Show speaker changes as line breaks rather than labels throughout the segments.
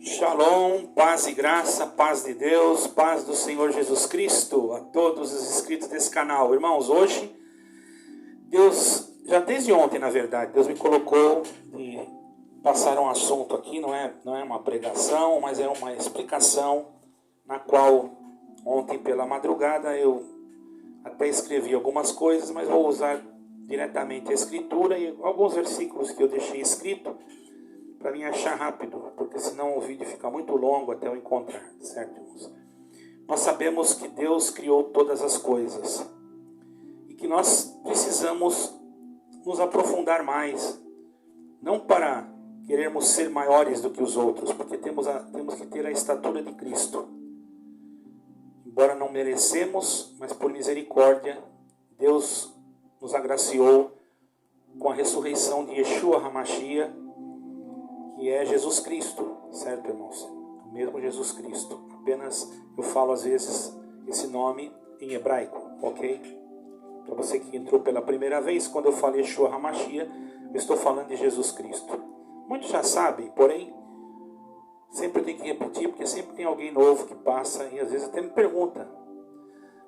Shalom, paz e graça, paz de Deus, paz do Senhor Jesus Cristo a todos os inscritos desse canal. Irmãos, hoje, Deus, já desde ontem na verdade, Deus me colocou e passar um assunto aqui, não é uma pregação, mas é uma explicação na qual ontem pela madrugada eu até escrevi algumas coisas, mas vou usar diretamente a escritura e alguns versículos que eu deixei escrito para mim achar rápido, porque senão o vídeo fica muito longo até eu encontrar, certo, irmãos? Nós sabemos que Deus criou todas as coisas e que nós precisamos nos aprofundar mais, não para querermos ser maiores do que os outros, porque temos que ter a estatura de Cristo. Embora não merecemos, mas por misericórdia, Deus nos agraciou com a ressurreição de Yeshua HaMashiach, que é Jesus Cristo, certo, irmãos? O mesmo Jesus Cristo. Apenas eu falo às vezes esse nome em hebraico, ok? Para você que entrou pela primeira vez, quando eu falo Yeshua HaMashiach, eu estou falando de Jesus Cristo. Muitos já sabem, porém, sempre tem que repetir, porque sempre tem alguém novo que passa e às vezes até me pergunta.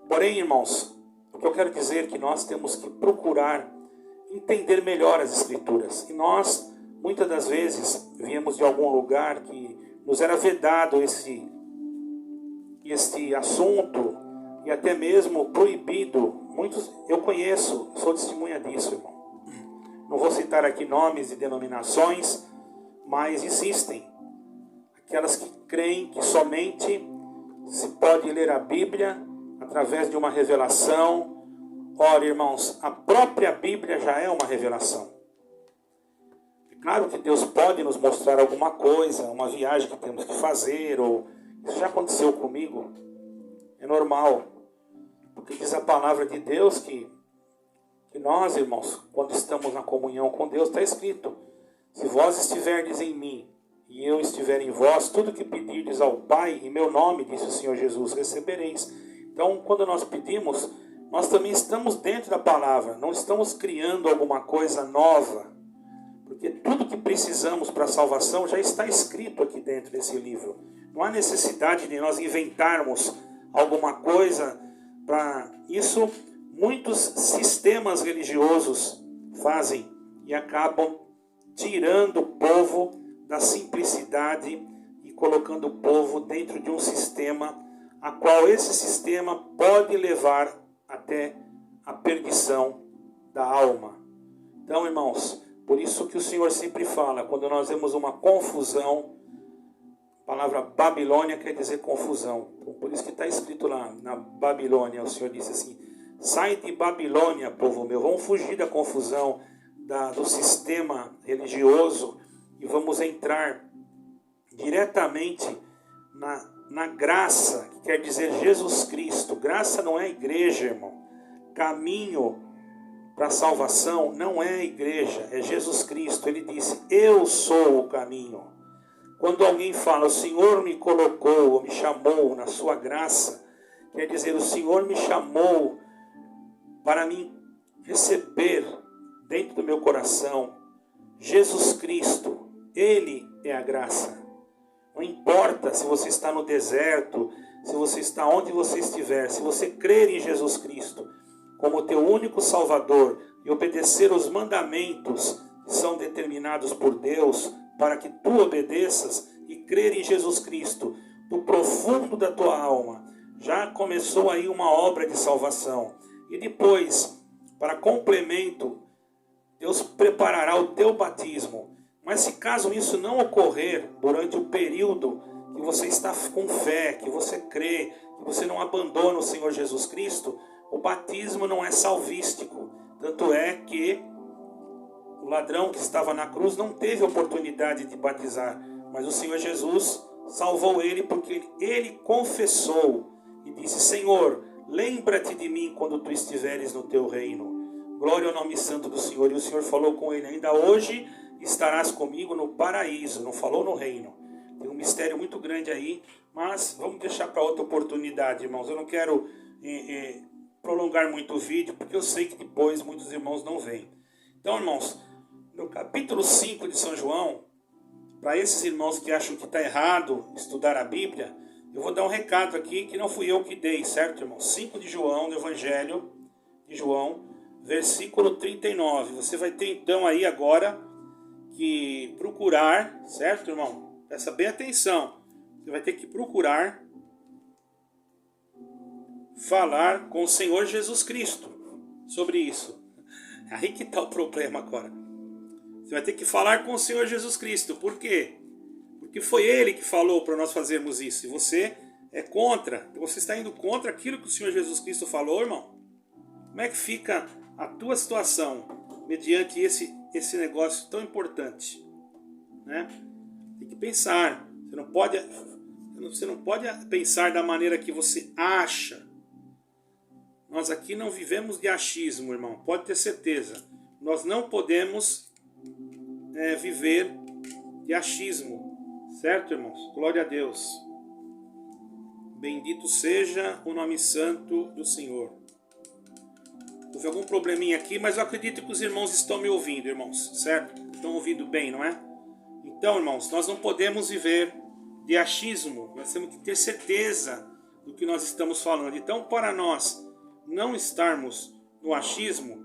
Porém, irmãos, o que eu quero dizer é que nós temos que procurar entender melhor as Escrituras. E nós, muitas das vezes, viemos de algum lugar que nos era vedado este assunto e até mesmo proibido. Muitos eu conheço, sou testemunha disso, irmão. Não vou citar aqui nomes e denominações, mas existem aquelas que creem que somente se pode ler a Bíblia através de uma revelação. Ora, irmãos, a própria Bíblia já é uma revelação. Claro que Deus pode nos mostrar alguma coisa, uma viagem que temos que fazer, ou isso já aconteceu comigo, é normal, porque diz a palavra de Deus que nós, irmãos, quando estamos na comunhão com Deus, está escrito: se vós estiverdes em mim e eu estiver em vós, tudo que pedirdes ao Pai em meu nome, disse o Senhor Jesus, recebereis. Então, quando nós pedimos, nós também estamos dentro da palavra, não estamos criando alguma coisa nova. Porque tudo que precisamos para a salvação já está escrito aqui dentro desse livro. Não há necessidade de nós inventarmos alguma coisa para isso. Muitos sistemas religiosos fazem e acabam tirando o povo da simplicidade e colocando o povo dentro de um sistema a qual esse sistema pode levar até a perdição da alma. Então, irmãos, por isso que o Senhor sempre fala, quando nós vemos uma confusão, a palavra Babilônia quer dizer confusão. Então, por isso que está escrito lá na Babilônia, o Senhor disse assim: sai de Babilônia, povo meu, vamos fugir da confusão do sistema religioso e vamos entrar diretamente na graça, que quer dizer Jesus Cristo. Graça não é igreja, irmão. Caminho para a salvação não é a igreja, é Jesus Cristo. Ele disse: eu sou o caminho. Quando alguém fala, o Senhor me colocou ou me chamou na sua graça, quer dizer, o Senhor me chamou para me receber dentro do meu coração Jesus Cristo. Ele é a graça. Não importa se você está no deserto, se você está onde você estiver, se você crer em Jesus Cristo como teu único Salvador e obedecer os mandamentos que são determinados por Deus para que tu obedeças e crer em Jesus Cristo do profundo da tua alma, já começou aí uma obra de salvação. E depois, para complemento, Deus preparará o teu batismo. Mas se caso isso não ocorrer durante o período que você está com fé, que você crê, que você não abandona o Senhor Jesus Cristo, o batismo não é salvístico. Tanto é que o ladrão que estava na cruz não teve oportunidade de batizar, mas o Senhor Jesus salvou ele porque ele confessou e disse: Senhor, lembra-te de mim quando tu estiveres no teu reino. Glória ao nome santo do Senhor. E o Senhor falou com ele: ainda hoje estarás comigo no paraíso. Não falou no reino. Tem um mistério muito grande aí, mas vamos deixar para outra oportunidade, irmãos. Eu não quero prolongar muito o vídeo, porque eu sei que depois muitos irmãos não vêm. Então, irmãos, no capítulo 5 de São João, para esses irmãos que acham que está errado estudar a Bíblia, eu vou dar um recado aqui que não fui eu que dei, certo, irmãos? 5 de João, no Evangelho de João, versículo 39. Você vai ter então aí agora que procurar, certo, irmão? Presta bem atenção. Você vai ter que procurar falar com o Senhor Jesus Cristo sobre isso. Aí que está o problema agora. Você vai ter que falar com o Senhor Jesus Cristo. Por quê? Porque foi Ele que falou para nós fazermos isso. E você é contra. Você está indo contra aquilo que o Senhor Jesus Cristo falou, irmão. Como é que fica a tua situação mediante esse negócio tão importante? Né? Tem que pensar. Você não pode pensar da maneira que você acha. Nós aqui não vivemos de achismo, irmão. Pode ter certeza. Nós não podemos viver de achismo. Certo, irmãos? Glória a Deus. Bendito seja o nome santo do Senhor. Houve algum probleminha aqui, mas eu acredito que os irmãos estão me ouvindo, irmãos. Certo? Estão ouvindo bem, não é? Então, irmãos, nós não podemos viver de achismo. Nós temos que ter certeza do que nós estamos falando. Então, para nós não estarmos no achismo,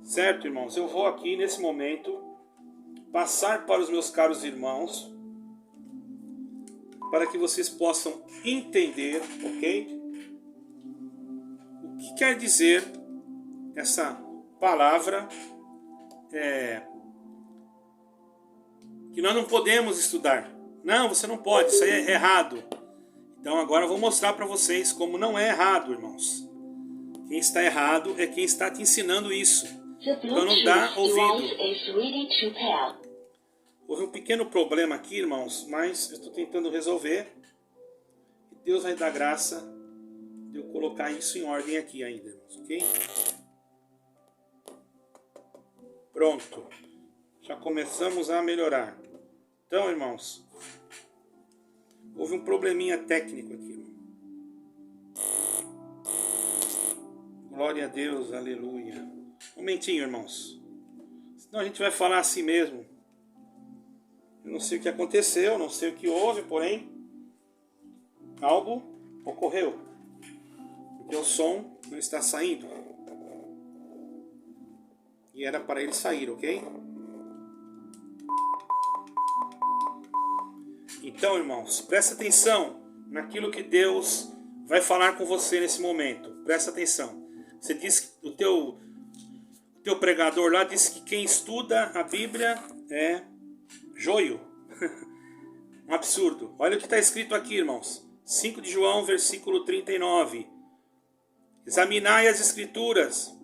certo, irmãos? Eu vou aqui, nesse momento, passar para os meus caros irmãos, para que vocês possam entender, ok? O que quer dizer essa palavra que nós não podemos estudar. Não, você não pode, isso aí é errado. Então agora eu vou mostrar para vocês como não é errado, irmãos. Quem está errado é quem está te ensinando isso. Então não dá ouvido. Houve um pequeno problema aqui, irmãos, mas eu estou tentando resolver. E Deus vai dar graça de eu colocar isso em ordem aqui ainda, irmãos, ok? Pronto. Já começamos a melhorar. Então, irmãos, houve um probleminha técnico aqui, irmão. Glória a Deus, aleluia. Um momentinho, irmãos. Senão a gente vai falar assim mesmo. Eu não sei o que aconteceu, não sei o que houve, porém, algo ocorreu. Porque o som não está saindo. E era para ele sair, ok? Então, irmãos, presta atenção naquilo que Deus vai falar com você nesse momento. Presta atenção. Você disse que o teu pregador lá disse que quem estuda a Bíblia é joio. Um absurdo. Olha o que está escrito aqui, irmãos. 5 de João, versículo 39. Examinai as Escrituras,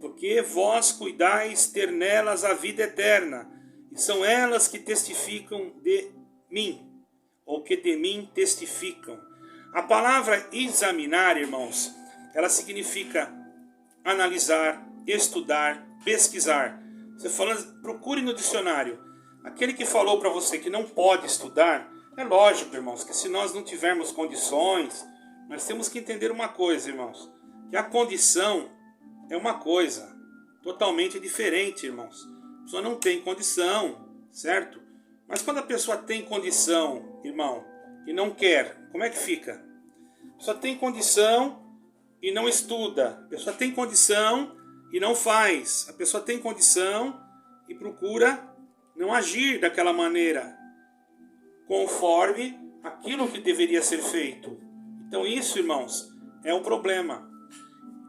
porque vós cuidais ter nelas a vida eterna, e são elas que testificam de mim, ou que de mim testificam. A palavra examinar, irmãos, ela significa analisar, estudar, pesquisar. Você falando, procure no dicionário. Aquele que falou para você que não pode estudar, é lógico, irmãos, que se nós não tivermos condições, nós temos que entender uma coisa, irmãos, que a condição é uma coisa totalmente diferente, irmãos. A pessoa não tem condição, certo? Mas quando a pessoa tem condição, irmão, e não quer, como é que fica? A pessoa tem condição e não estuda. A pessoa tem condição e não faz. A pessoa tem condição e procura não agir daquela maneira, conforme aquilo que deveria ser feito. Então isso, irmãos, é um problema.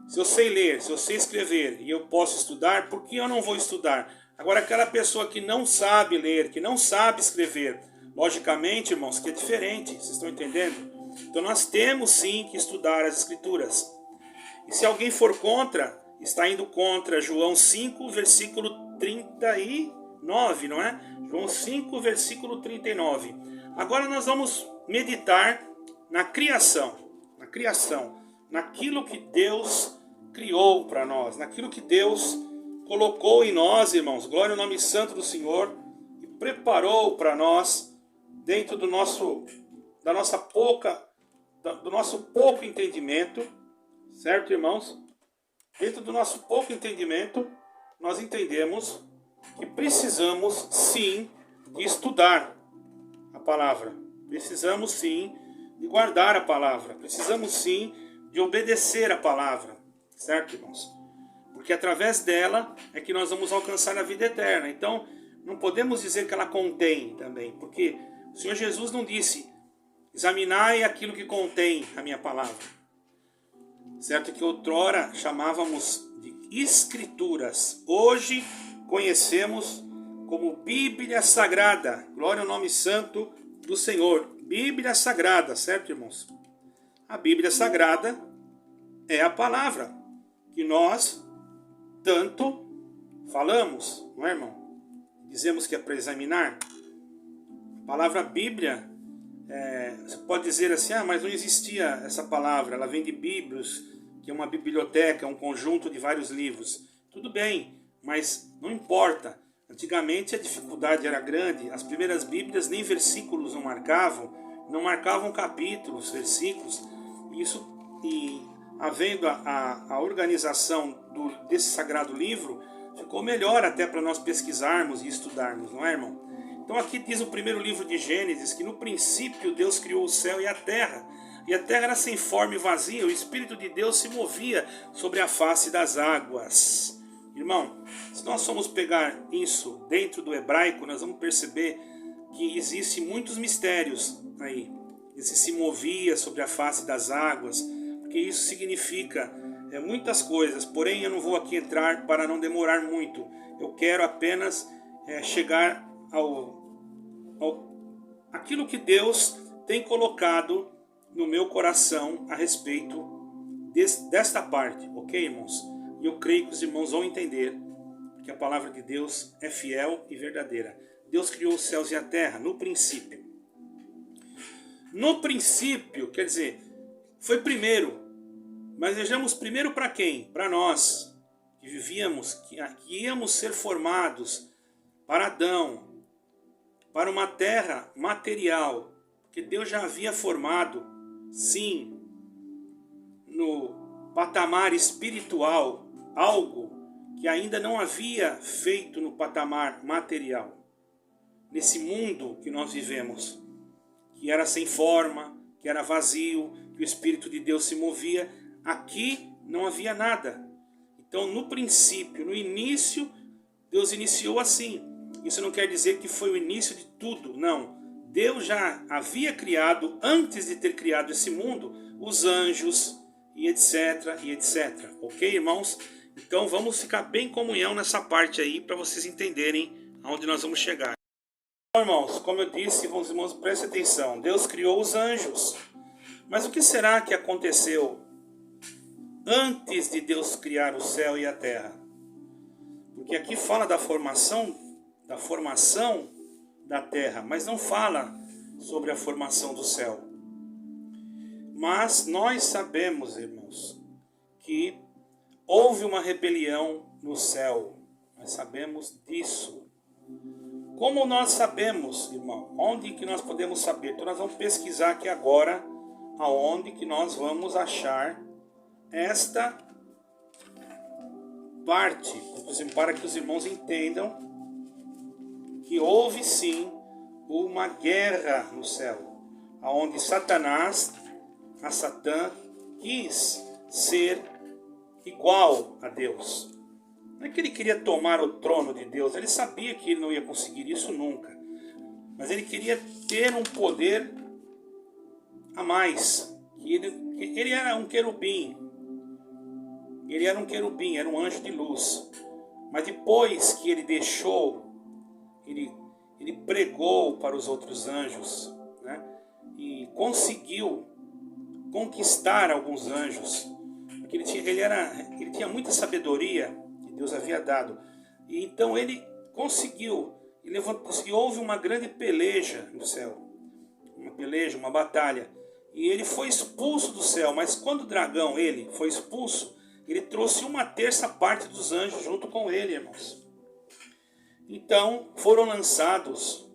Se eu sei ler, se eu sei escrever e eu posso estudar, por que eu não vou estudar? Agora, aquela pessoa que não sabe ler, que não sabe escrever, logicamente, irmãos, que é diferente, vocês estão entendendo? Então nós temos sim que estudar as Escrituras. E se alguém for contra, está indo contra João 5, versículo 39, não é? João 5, versículo 39. Agora nós vamos meditar na criação, naquilo que Deus criou para nós, naquilo que Deus colocou em nós, irmãos, glória ao nome santo do Senhor, e preparou para nós, dentro do nosso pouco entendimento, certo, irmãos? Dentro do nosso pouco entendimento, nós entendemos que precisamos, sim, de estudar a palavra. Precisamos sim de guardar a palavra. Precisamos sim de obedecer a palavra. Certo, irmãos? Porque através dela é que nós vamos alcançar a vida eterna. Então, não podemos dizer que ela contém também. Porque o Senhor Jesus não disse: examinai aquilo que contém a minha palavra. Certo que outrora chamávamos de escrituras. Hoje conhecemos como Bíblia Sagrada. Glória ao nome santo do Senhor. Bíblia Sagrada, certo, irmãos? A Bíblia Sagrada é a palavra que nós tanto falamos, não é, irmão? Dizemos que é para examinar. A palavra Bíblia, você pode dizer assim: mas não existia essa palavra, ela vem de Bíblios, que é uma biblioteca, um conjunto de vários livros. Tudo bem, mas não importa. Antigamente a dificuldade era grande, as primeiras Bíblias nem versículos não marcavam capítulos, versículos. E havendo a organização desse sagrado livro, ficou melhor até para nós pesquisarmos e estudarmos, não é, irmão? Então aqui diz o primeiro livro de Gênesis que no princípio Deus criou o céu e a terra era sem forma e vazia, o Espírito de Deus se movia sobre a face das águas. Irmão, se nós formos pegar isso dentro do hebraico, nós vamos perceber que existem muitos mistérios aí. Esse se movia sobre a face das águas, porque isso significa muitas coisas, porém eu não vou aqui entrar para não demorar muito. Eu quero apenas chegar aquilo que Deus tem colocado no meu coração a respeito desta parte, ok, irmãos? E eu creio que os irmãos vão entender que a palavra de Deus é fiel e verdadeira. Deus criou os céus e a terra no princípio. No princípio, quer dizer, foi primeiro. Mas vejamos primeiro para quem? Para nós, que vivíamos, que íamos ser formados para Adão, para uma terra material, que Deus já havia formado, sim, no patamar espiritual, algo que ainda não havia feito no patamar material. Nesse mundo que nós vivemos, que era sem forma, que era vazio, que o Espírito de Deus se movia, aqui não havia nada. Então, no princípio, no início, Deus iniciou assim. Isso não quer dizer que foi o início de tudo, não. Deus já havia criado, antes de ter criado esse mundo, os anjos e etc, e etc. Ok, irmãos? Então, vamos ficar bem em comunhão nessa parte aí, para vocês entenderem aonde nós vamos chegar. Então, irmãos, como eu disse, irmãos, prestem atenção. Deus criou os anjos. Mas o que será que aconteceu antes de Deus criar o céu e a terra? Porque aqui fala da formação da terra, mas não fala sobre a formação do céu. Mas nós sabemos, irmãos, que houve uma rebelião no céu. Nós sabemos disso. Como nós sabemos, irmão? Onde que nós podemos saber? Então nós vamos pesquisar aqui agora aonde que nós vamos achar esta parte, para que os irmãos entendam que houve sim uma guerra no céu, aonde Satanás, a Satã, quis ser igual a Deus. Não é que ele queria tomar o trono de Deus, ele sabia que ele não ia conseguir isso nunca, mas ele queria ter um poder a mais. Ele era um querubim, era um anjo de luz, mas depois que ele deixou, ele pregou para os outros anjos, né? E conseguiu conquistar alguns anjos, porque ele tinha muita sabedoria que Deus havia dado, e então ele conseguiu, e houve uma grande peleja no céu, uma batalha, e ele foi expulso do céu. Mas quando o dragão ele foi expulso, ele trouxe 1/3 dos anjos junto com ele, irmãos. Então foram lançados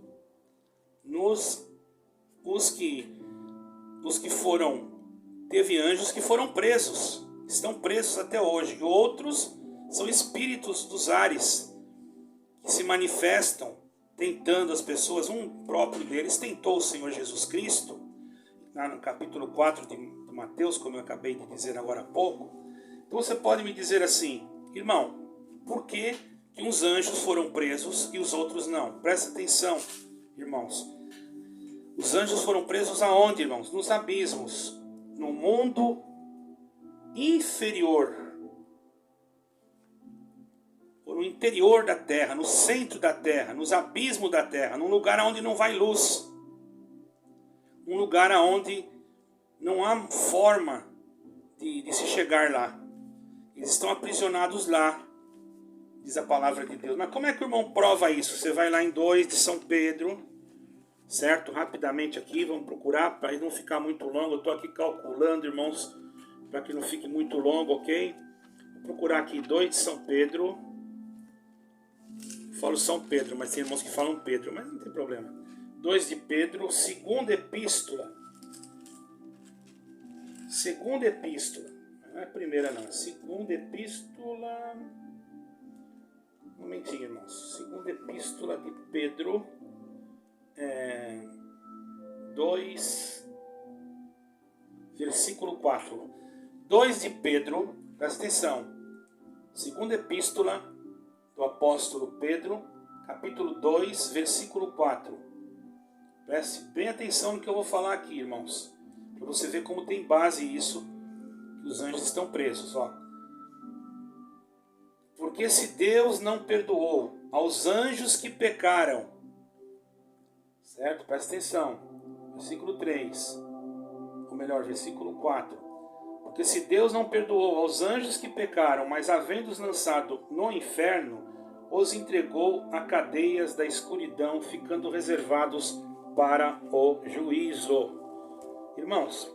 teve anjos que foram presos, estão presos até hoje, e outros são espíritos dos ares que se manifestam tentando as pessoas. Um próprio deles tentou o Senhor Jesus Cristo, lá no capítulo 4 de Mateus, como eu acabei de dizer agora há pouco. Então você pode me dizer assim, irmão, por que uns anjos foram presos e os outros não? Presta atenção, irmãos. Os anjos foram presos aonde, irmãos? Nos abismos, no mundo inferior, no interior da terra, no centro da terra, nos abismos da terra, num lugar onde não vai luz, um lugar onde não há forma de se chegar lá. Eles estão aprisionados lá, diz a palavra de Deus. Mas como é que o irmão prova isso? Você vai lá em 2 de São Pedro, certo? Rapidamente aqui, vamos procurar, para não ficar muito longo. Eu estou aqui calculando, irmãos, para que não fique muito longo, ok? Vou procurar aqui 2 de São Pedro. Eu falo São Pedro, mas tem irmãos que falam Pedro, mas não tem problema. 2 de Pedro, segunda epístola. Segunda epístola. Não é a primeira não, segunda epístola. Um momentinho, irmãos. Segunda epístola de Pedro, 2, versículo 4. 2 de Pedro, presta atenção. Segunda epístola do apóstolo Pedro, capítulo 2, versículo 4. Preste bem atenção no que eu vou falar aqui, irmãos, para você ver como tem base isso, que os anjos estão presos, ó. Porque se Deus não perdoou aos anjos que pecaram, certo? Presta atenção, versículo 3, ou melhor, versículo 4. Porque se Deus não perdoou aos anjos que pecaram, mas havendo-os lançado no inferno, os entregou a cadeias da escuridão, ficando reservados para o juízo. Irmãos,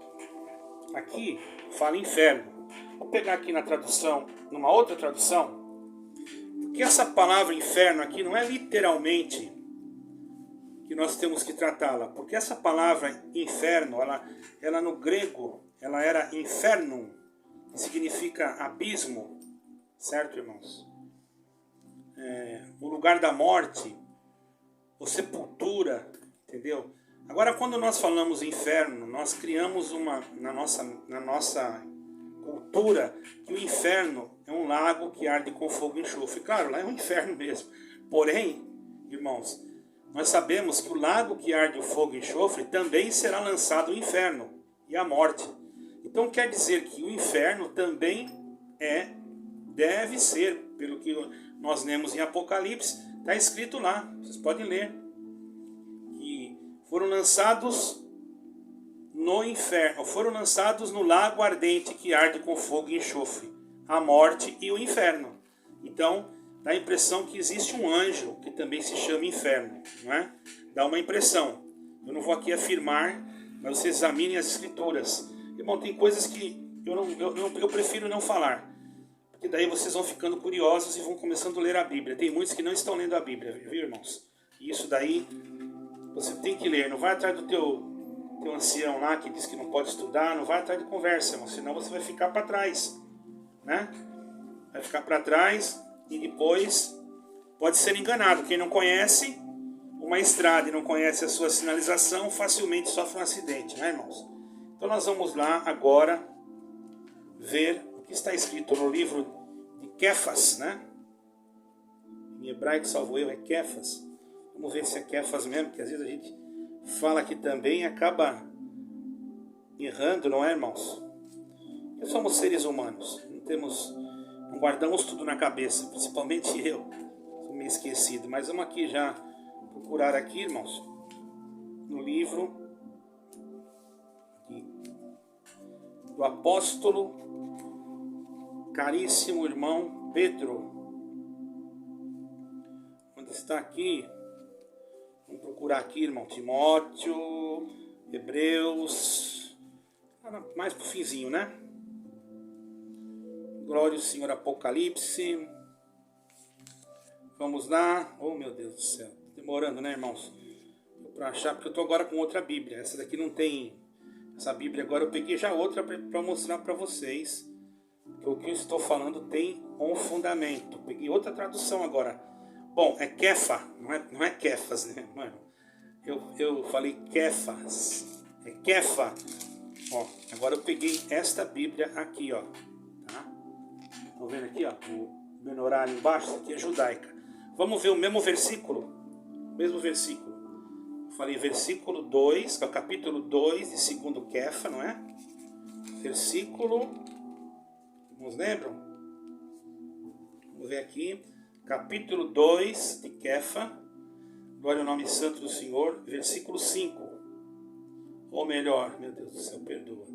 aqui fala inferno. Vou pegar aqui na tradução, numa outra tradução, porque essa palavra inferno aqui não é literalmente que nós temos que tratá-la, porque essa palavra inferno, ela no grego, ela era infernum, que significa abismo, certo, irmãos? O lugar da morte, ou sepultura, entendeu? Agora, quando nós falamos inferno, nós criamos na nossa cultura que o inferno é um lago que arde com fogo e enxofre. Claro, lá é um inferno mesmo. Porém, irmãos, nós sabemos que o lago que arde o fogo e enxofre também será lançado ao inferno e à morte. Então quer dizer que o inferno também deve ser, pelo que nós lemos em Apocalipse, está escrito lá, vocês podem ler, que foram lançados no inferno, foram lançados no lago ardente que arde com fogo e enxofre, a morte e o inferno. Então, dá a impressão que existe um anjo que também se chama inferno, não é? Dá uma impressão. Eu não vou aqui afirmar, mas vocês examinem as escrituras. Irmão, tem coisas que eu prefiro não falar, porque daí vocês vão ficando curiosos e vão começando a ler a Bíblia. Tem muitos que não estão lendo a Bíblia, viu, irmãos? E isso daí você tem que ler. Não vai atrás do teu ancião lá que diz que não pode estudar, não vai atrás de conversa, irmão, senão você vai ficar para trás, né? Vai ficar para trás e depois pode ser enganado. Quem não conhece uma estrada e não conhece a sua sinalização, facilmente sofre um acidente, né, irmãos? Então nós vamos lá agora ver o que está escrito no livro de Quefas, né? Em hebraico, salvo eu, é Quefas. Vamos ver se é Quefas mesmo, porque às vezes a gente fala aqui também e acaba errando, não é, irmãos? Nós somos seres humanos, não guardamos tudo na cabeça, principalmente eu, sou meio esquecido. Mas vamos aqui já procurar aqui, irmãos, no livro do apóstolo caríssimo irmão Pedro, onde está aqui. Vamos procurar aqui, irmão, Timóteo, Hebreus, mais pro finzinho, né? Glória ao Senhor, Apocalipse. Vamos lá. Oh, meu Deus do céu. Demorando, né, irmãos? Para achar, porque eu estou agora com outra Bíblia. Essa daqui não tem. Essa Bíblia agora eu peguei já outra para mostrar para vocês que o que eu estou falando tem um fundamento. Peguei outra tradução agora. Bom, é Kefa, não é Kefas, né, mano? Eu falei Kefas. É Kefa. Ó, agora eu peguei esta Bíblia aqui, ó. Tá? Estão vendo aqui, ó? O menorá embaixo, isso aqui é judaica. Vamos ver o mesmo versículo. Mesmo versículo. Eu falei versículo 2, que é o capítulo 2 de 2 Kefa, não é? Versículo... Nos lembram? Vamos ver aqui. Capítulo 2 de Kefa. Glória ao nome santo do Senhor. Versículo 5. Ou melhor, meu Deus do céu, perdoa.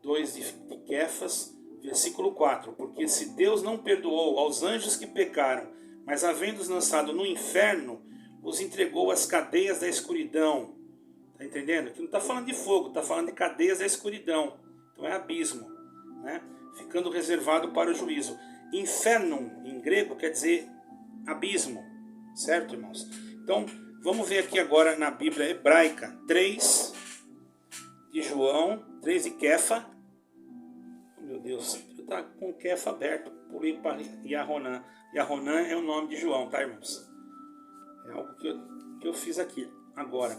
2 de Kefas, versículo 4. Porque se Deus não perdoou aos anjos que pecaram, mas havendo-os lançado no inferno, os entregou às cadeias da escuridão. Está entendendo? Aqui não está falando de fogo, está falando de cadeias da escuridão. Então é abismo, né? Ficando reservado para o juízo. Infernum, em grego, quer dizer abismo. Certo, irmãos? Então, vamos ver aqui agora na Bíblia hebraica 3 de João, 3 de Kefa. Oh, meu Deus, está com o Kefa aberto. Pulei para Yahonan. Yahonan é o nome de João, tá, irmãos? É algo que eu fiz aqui agora,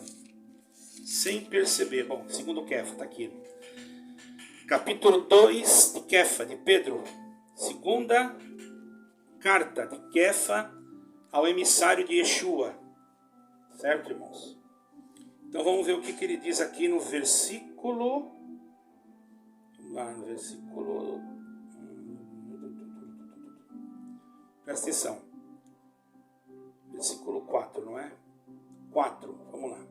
sem perceber. Bom, segundo Kefa, está aqui. Capítulo 2 de Kefa, de Pedro. Segunda carta de Kefa ao emissário de Yeshua. Certo, irmãos? Então vamos ver o que ele diz aqui no versículo... Lá no versículo... Presta atenção. Versículo 4, não é? 4, vamos lá.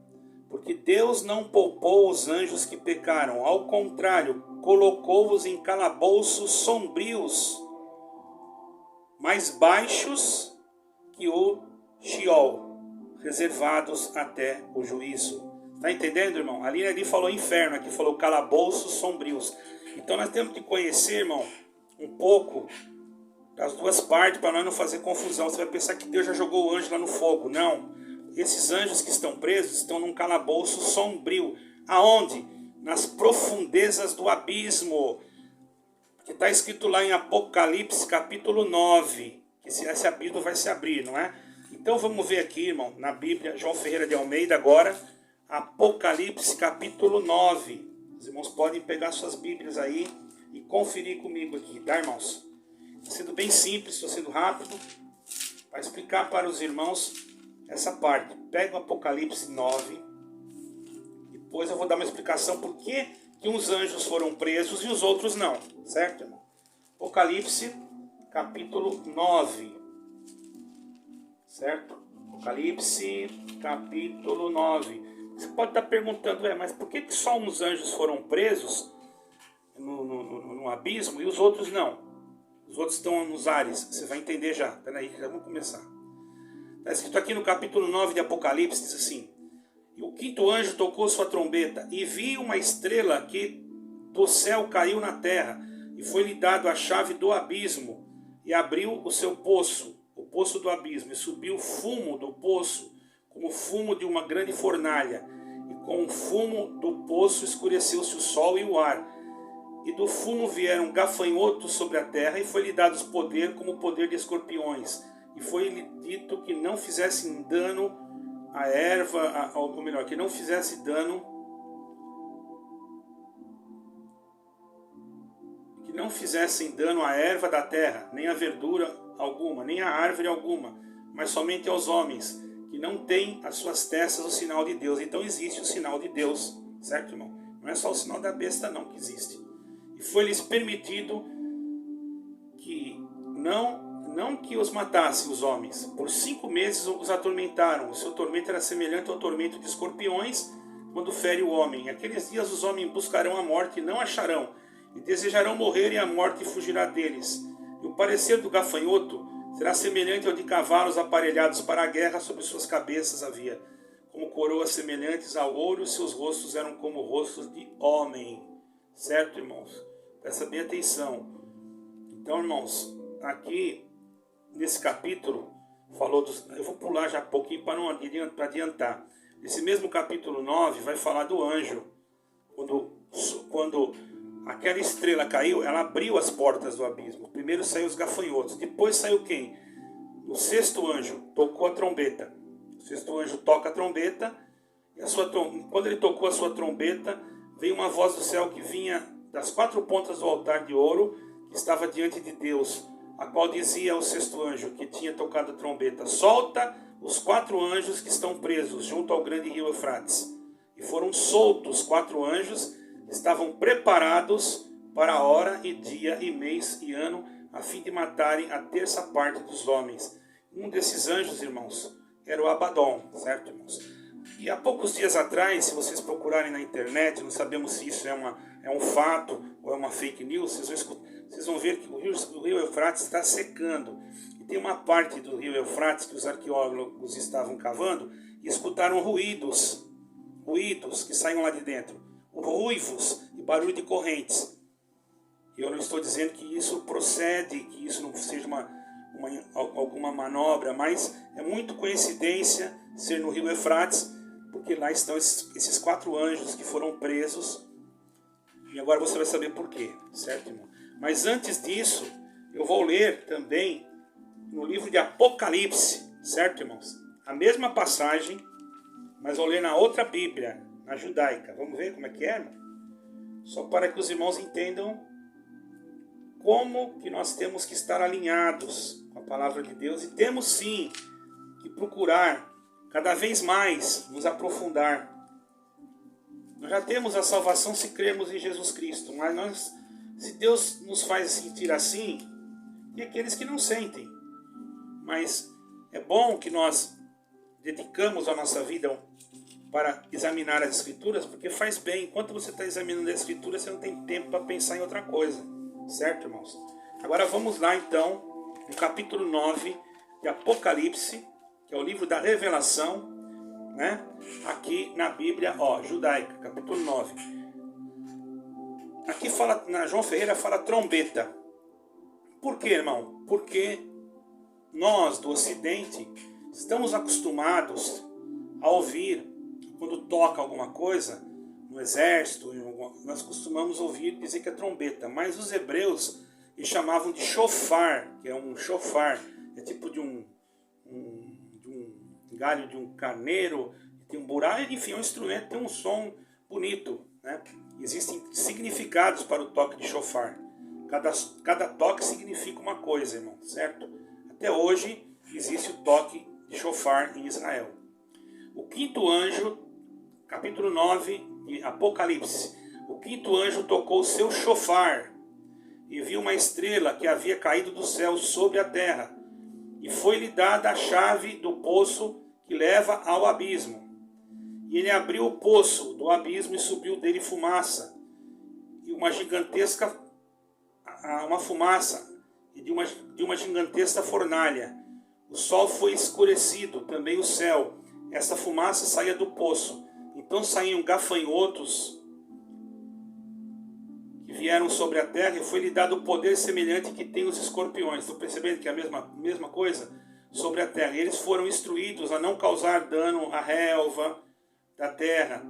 Porque Deus não poupou os anjos que pecaram, ao contrário, colocou-os em calabouços sombrios, mais baixos que o Sheol, reservados até o juízo. Está entendendo, irmão? Ali falou inferno, aqui falou calabouços sombrios. Então nós temos que conhecer, irmão, um pouco das duas partes, para nós não fazer confusão. Você vai pensar que Deus já jogou o anjo lá no fogo. Não. Esses anjos que estão presos estão num calabouço sombrio. Aonde? Nas profundezas do abismo. Que está escrito lá em Apocalipse capítulo 9. Que esse abismo vai se abrir, não é? Então vamos ver aqui, irmão, na Bíblia, João Ferreira de Almeida agora, Apocalipse capítulo 9. Os irmãos podem pegar suas Bíblias aí e conferir comigo aqui, tá, irmãos? Estou sendo bem simples, estou sendo rápido, para explicar para os irmãos essa parte. Pega o Apocalipse 9, depois eu vou dar uma explicação por que uns anjos foram presos e os outros não, certo, irmão? Apocalipse capítulo 9. Certo? Apocalipse, capítulo 9. Você pode estar perguntando, mas por que só uns anjos foram presos no abismo e os outros não? Os outros estão nos ares. Você vai entender já. Peraí, já vamos começar. Está escrito aqui no capítulo 9 de Apocalipse, diz assim: E o quinto anjo tocou sua trombeta, e vi uma estrela que do céu caiu na terra, e foi-lhe dado a chave do abismo, e abriu o seu poço, o poço do abismo, e subiu fumo do poço, como fumo de uma grande fornalha, e com o fumo do poço escureceu-se o sol e o ar, e do fumo vieram gafanhotos sobre a terra, e foi-lhe dado poder como o poder de escorpiões, e foi-lhe dito que não fizessem dano à erva, ou melhor, que não fizesse dano, que não fizessem dano à erva da terra, nem à verdura alguma, nem à árvore alguma, mas somente aos homens, que não têm as suas testas o sinal de Deus. Então existe o sinal de Deus, certo, irmão? Não é só o sinal da besta não que existe. E foi-lhes permitido que não que os matasse os homens. Por 5 meses os atormentaram. O seu tormento era semelhante ao tormento de escorpiões quando fere o homem. Aqueles dias os homens buscarão a morte e não acharão, e desejarão morrer, e a morte fugirá deles. E o parecer do gafanhoto será semelhante ao de cavalos aparelhados para a guerra. Sobre suas cabeças havia como coroas semelhantes ao ouro, e seus rostos eram como rostos de homem. Certo, irmãos? Presta bem atenção. Então, irmãos, aqui nesse capítulo falou dos... Eu vou pular já um pouquinho para adiantar. Esse mesmo capítulo 9 vai falar do anjo. Quando aquela estrela caiu, ela abriu as portas do abismo. Primeiro saiu os gafanhotos. Depois saiu quem? o sexto anjo tocou a trombeta. O sexto anjo toca a trombeta, e quando ele tocou a sua trombeta, veio uma voz do céu que vinha das 4 pontas do altar de ouro, que estava diante de Deus, a qual dizia ao sexto anjo que tinha tocado a trombeta: solta os 4 anjos que estão presos junto ao grande rio Eufrates. E foram soltos 4 anjos que estavam preparados para a hora e dia e mês e ano, a fim de matarem a terça parte dos homens. Um desses anjos, irmãos, era o Abaddon, certo, irmãos? E há poucos dias atrás, se vocês procurarem na internet, não sabemos se isso é um fato ou é uma fake news, vocês vão ver que o rio Eufrates está secando. E tem uma parte do rio Eufrates que os arqueólogos estavam cavando e escutaram ruídos que saíam lá de dentro, ruivos e barulho de correntes. Eu não estou dizendo que isso procede, que isso não seja alguma manobra, mas é muito coincidência ser no rio Eufrates, porque lá estão esses 4 anjos que foram presos, e agora você vai saber por quê, certo, irmão? Mas antes disso, eu vou ler também no livro de Apocalipse, certo, irmãos? A mesma passagem, mas vou ler na outra Bíblia, na judaica. Vamos ver como é que é, irmão? Só para que os irmãos entendam como que nós temos que estar alinhados com a palavra de Deus, e temos sim que procurar cada vez mais nos aprofundar. Nós já temos a salvação se crermos em Jesus Cristo, mas se Deus nos faz sentir assim, tem aqueles que não sentem. Mas é bom que nós dedicamos a nossa vida para examinar as Escrituras, porque faz bem. Enquanto você está examinando as Escrituras, você não tem tempo para pensar em outra coisa. Certo, irmãos? Agora vamos lá, então, no capítulo 9 de Apocalipse, que é o livro da Revelação, né? Aqui na Bíblia, judaica, capítulo 9. Aqui fala, João Ferreira fala trombeta. Por quê, irmão? Porque nós, do Ocidente, estamos acostumados a ouvir, quando toca alguma coisa, no exército, nós costumamos ouvir dizer que é trombeta, mas os hebreus eles chamavam de shofar, que é um shofar, é tipo de um galho de um carneiro, tem um buraco, enfim, é um instrumento, tem um som bonito, né? Existem significados para o toque de shofar. Cada toque significa uma coisa, irmão, certo? Até hoje existe o toque de shofar em Israel. O quinto anjo, capítulo 9 de Apocalipse. O quinto anjo tocou o seu shofar e viu uma estrela que havia caído do céu sobre a terra, e foi-lhe dada a chave do poço que leva ao abismo. E ele abriu o poço do abismo e subiu dele fumaça, e uma fumaça e de uma gigantesca fornalha. O sol foi escurecido, também o céu. Essa fumaça saía do poço. Então saíam gafanhotos que vieram sobre a terra, e foi-lhe dado o poder semelhante que tem os escorpiões. Estou percebendo que é a mesma coisa sobre a terra. E eles foram instruídos a não causar dano à relva da terra,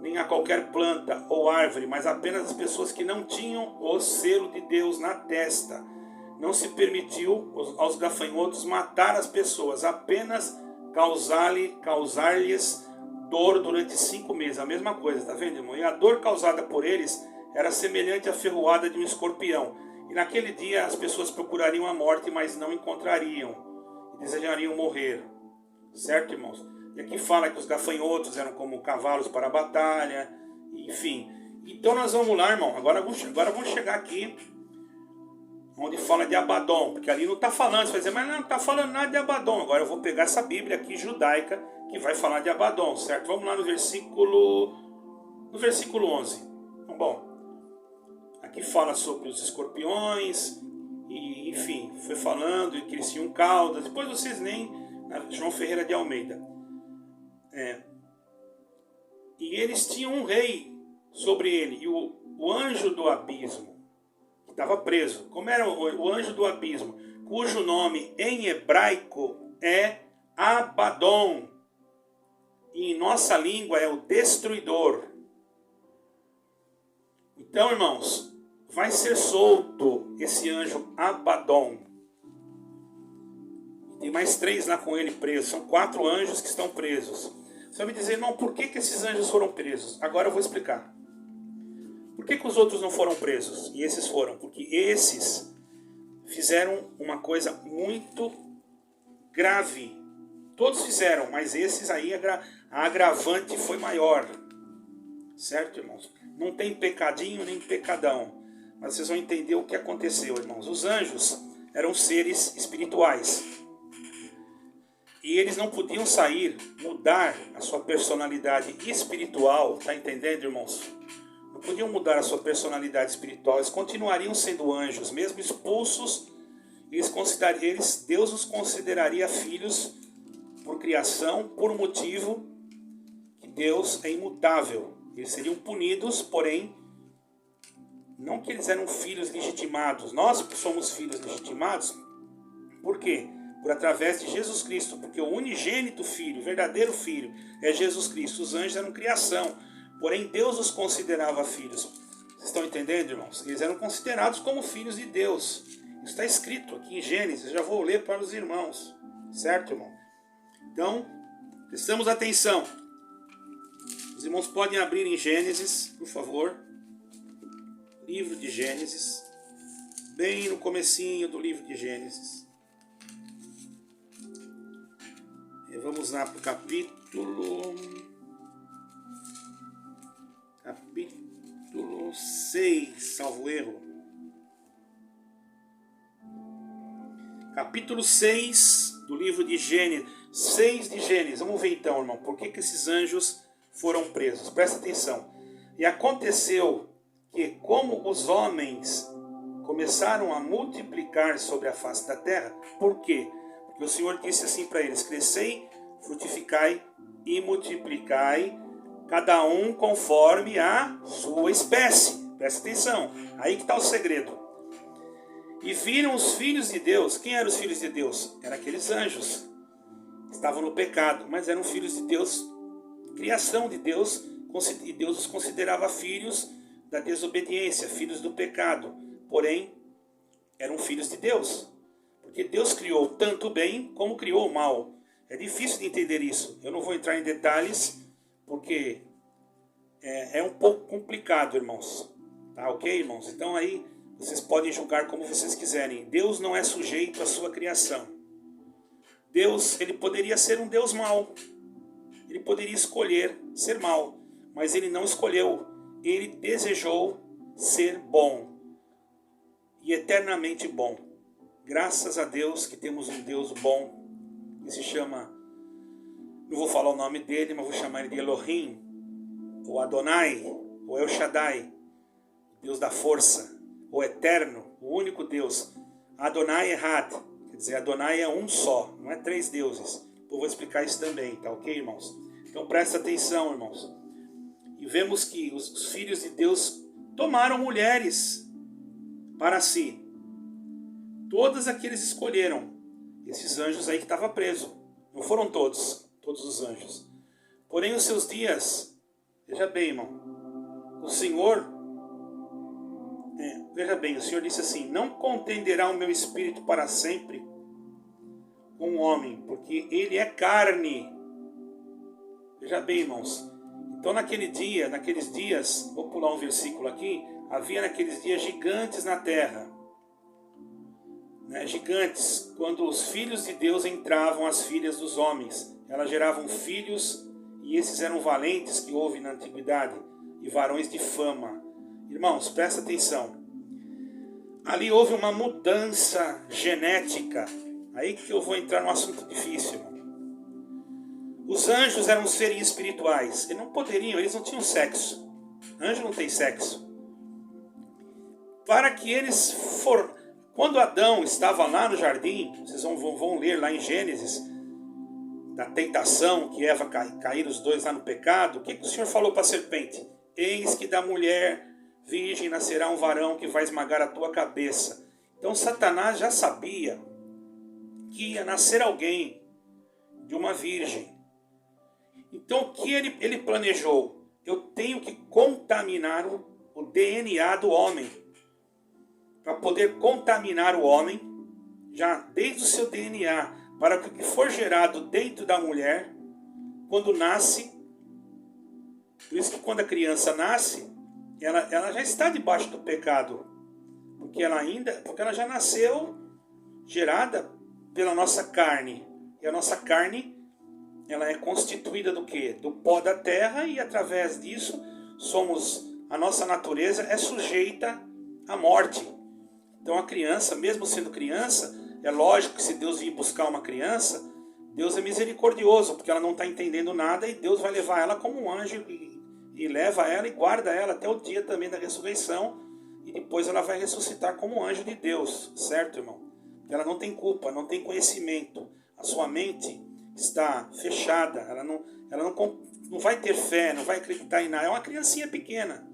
nem a qualquer planta ou árvore, mas apenas as pessoas que não tinham o selo de Deus na testa. Não se permitiu aos gafanhotos matar as pessoas, apenas causar-lhes dor durante 5 meses. A mesma coisa, tá vendo, irmão? E a dor causada por eles era semelhante à ferroada de um escorpião. E naquele dia as pessoas procurariam a morte, mas não encontrariam, e desejariam morrer. Certo, irmãos? E aqui fala que os gafanhotos eram como cavalos para a batalha, enfim. Então nós vamos lá, irmão. Agora vamos chegar aqui onde fala de Abaddon, porque ali não está falando. Você vai dizer, mas não está falando nada de Abaddon. Agora eu vou pegar essa Bíblia aqui judaica que vai falar de Abaddon, certo? Vamos lá no versículo 11. Então, bom, aqui fala sobre os escorpiões, e enfim, foi falando que eles tinham caudas. Depois vocês leem João Ferreira de Almeida. E eles tinham um rei sobre ele, e o anjo do abismo, que estava preso. Como era o anjo do abismo? Cujo nome em hebraico é Abaddon, e em nossa língua é o destruidor. Então, irmãos, vai ser solto esse anjo Abaddon. Tem mais 3 lá com ele presos. São 4 anjos que estão presos. Você vai me dizer, irmão, por que esses anjos foram presos? Agora eu vou explicar. Por que os outros não foram presos? E esses foram? Porque esses fizeram uma coisa muito grave. Todos fizeram, mas esses aí a agravante foi maior. Certo, irmãos? Não tem pecadinho nem pecadão. Mas vocês vão entender o que aconteceu, irmãos. Os anjos eram seres espirituais. E eles não podiam sair, mudar a sua personalidade espiritual. Tá entendendo, irmãos? Não podiam mudar a sua personalidade espiritual. Eles continuariam sendo anjos. Mesmo expulsos, Deus os consideraria filhos por criação, por motivo que Deus é imutável. Eles seriam punidos, porém, não que eles eram filhos legitimados. Nós somos filhos legitimados. Por quê? Por através de Jesus Cristo. Porque o unigênito filho, o verdadeiro filho, é Jesus Cristo. Os anjos eram criação. Porém, Deus os considerava filhos. Vocês estão entendendo, irmãos? Eles eram considerados como filhos de Deus. Isso está escrito aqui em Gênesis. Já vou ler para os irmãos. Certo, irmão? Então, prestamos atenção. Os irmãos podem abrir em Gênesis, por favor. Livro de Gênesis. Bem no comecinho do livro de Gênesis. E vamos lá para o capítulo 6, salvo erro. Capítulo 6 do livro de Gênesis. 6 de Gênesis. Vamos ver então, irmão, por que esses anjos foram presos. Presta atenção. E aconteceu que, como os homens começaram a multiplicar sobre a face da terra, por quê? Porque o Senhor disse assim para eles: crescei, frutificai e multiplicai, cada um conforme a sua espécie. Presta atenção, aí que está o segredo. E viram os filhos de Deus. Quem eram os filhos de Deus? Eram aqueles anjos. Estavam no pecado, mas eram filhos de Deus, criação de Deus, e Deus os considerava filhos da desobediência, filhos do pecado. Porém, eram filhos de Deus, porque Deus criou tanto o bem como criou o mal. É difícil de entender isso. Eu não vou entrar em detalhes, porque é um pouco complicado, irmãos. Tá ok, irmãos? Então aí vocês podem julgar como vocês quiserem. Deus não é sujeito à sua criação. Deus, ele poderia ser um Deus mau. Ele poderia escolher ser mau, mas ele não escolheu. Ele desejou ser bom e eternamente bom. Graças a Deus que temos um Deus bom, que se chama, não vou falar o nome dele, mas vou chamar ele de Elohim, ou Adonai, ou El Shaddai, Deus da força, o eterno, o único Deus. Adonai Ehad, quer dizer, Adonai é um só, não é 3 deuses. Eu vou explicar isso também, tá ok, irmãos? Então presta atenção, irmãos. E vemos que os filhos de Deus tomaram mulheres para si. Todas aqueles escolheram. Esses anjos aí que estavam presos. Não foram todos os anjos. Porém, os seus dias, veja bem, irmão, o Senhor, veja bem, o Senhor disse assim: não contenderá o meu espírito para sempre com o homem, porque ele é carne. Veja bem, irmãos. Então naqueles dias, vou pular um versículo aqui, havia naqueles dias gigantes na terra. Gigantes, quando os filhos de Deus entravam as filhas dos homens. Elas geravam filhos, e esses eram valentes que houve na antiguidade, e varões de fama. Irmãos, presta atenção. Ali houve uma mudança genética. Aí que eu vou entrar num assunto difícil, irmão. Os anjos eram seres espirituais. Eles não tinham sexo. Anjo não tem sexo. Para que eles quando Adão estava lá no jardim, vocês vão ler lá em Gênesis, da tentação, que Eva caíram os dois lá no pecado. O que o Senhor falou para a serpente? Eis que da mulher virgem nascerá um varão que vai esmagar a tua cabeça. Então Satanás já sabia que ia nascer alguém de uma virgem. Então o que ele planejou? Eu tenho que contaminar o DNA do homem. Para poder contaminar o homem, já desde o seu DNA, para que o que for gerado dentro da mulher, quando nasce, por isso que quando a criança nasce, ela já está debaixo do pecado, porque ela já nasceu gerada pela nossa carne, e a nossa carne, ela é constituída do quê? Do pó da terra, e através disso a nossa natureza é sujeita à morte. Então a criança, mesmo sendo criança, é lógico que se Deus vir buscar uma criança, Deus é misericordioso, porque ela não está entendendo nada, e Deus vai levar ela como um anjo e leva ela e guarda ela até o dia também da ressurreição, e depois ela vai ressuscitar como um anjo de Deus, certo, irmão? Ela não tem culpa, não tem conhecimento, a sua mente está fechada, ela não vai ter fé, não vai acreditar em nada, é uma criancinha pequena,